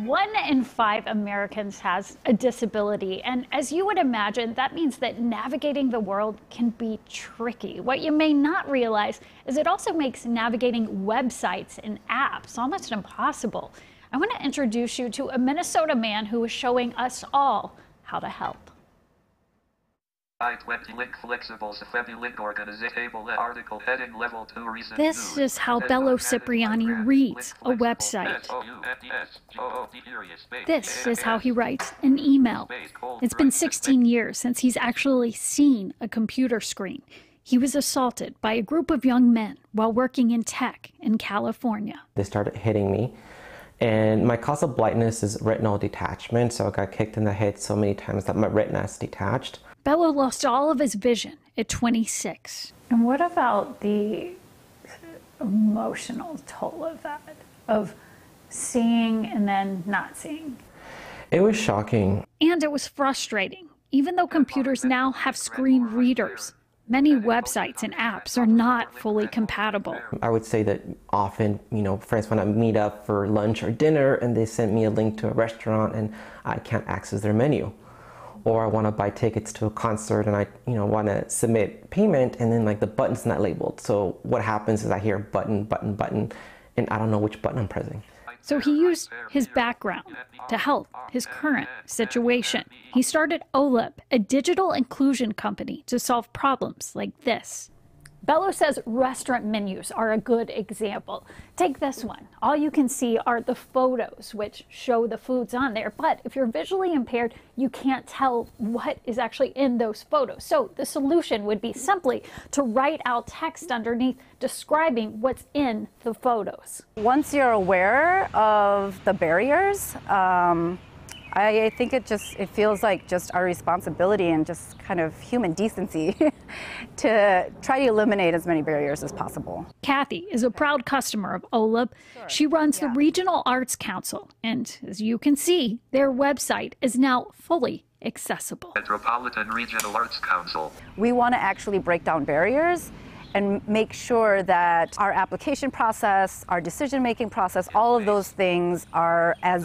1 in 5 Americans has a disability, and as you would imagine, that means that navigating the world can be tricky. What you may not realize is it also makes navigating websites and apps almost impossible. I want to introduce you to a Minnesota man who is showing us all how to help. This is how Bello Cipriani reads a website. This is how he writes an email. It's been 16 years since he's actually seen a computer screen. He was assaulted by a group of young men while working in tech in California. They started hitting me, and my cause of blindness is retinal detachment, so I got kicked in the head so many times that my retina is detached. Bello lost all of his vision at 26. And what about the emotional toll of that, of seeing and then not seeing? It was shocking. And it was frustrating. Even though computers now have screen readers, many websites and apps are not fully compatible. I would say that often, friends want to meet up for lunch or dinner and they send me a link to a restaurant and I can't access their menu. Or I want to buy tickets to a concert and I want to submit payment and then the button's not labeled. So what happens is I hear button, button, button, and I don't know which button I'm pressing. So he used his background to help his current situation. He started OLIB, a digital inclusion company, to solve problems like this. Bello says restaurant menus are a good example. Take this one. All you can see are the photos, which show the foods on there. But if you're visually impaired, you can't tell what is actually in those photos. So the solution would be simply to write out text underneath describing what's in the photos. Once you're aware of the barriers, I think it feels like just our responsibility and just kind of human decency to try to eliminate as many barriers as possible. Kathy is a proud customer of OLIB. She runs the Regional Arts Council, and as you can see, their website is now fully accessible. Metropolitan Regional Arts Council. We want to actually break down barriers and make sure that our application process, our decision-making process, all of those things are as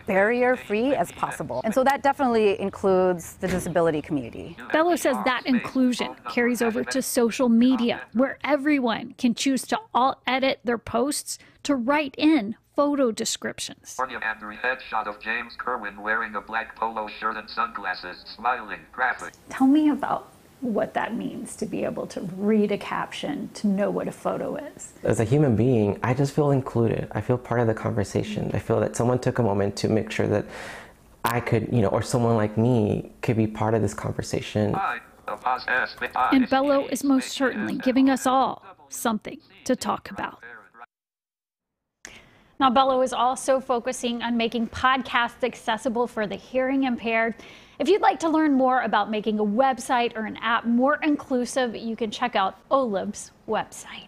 barrier-free as possible. And so that definitely includes the disability community. Bello says that inclusion carries over to social media, where everyone can choose to edit their posts to write in photo descriptions. Headshot of James Kerwin wearing a black polo shirt and sunglasses, smiling, graphic. Tell me about what that means to be able to read a caption, to know what a photo is. As a human being, I just feel included. I feel part of the conversation. I feel that someone took a moment to make sure that I could, or someone like me could be part of this conversation. And Bello is most certainly giving us all something to talk about. Now, Bello is also focusing on making podcasts accessible for the hearing impaired. If you'd like to learn more about making a website or an app more inclusive, you can check out OLIB's website.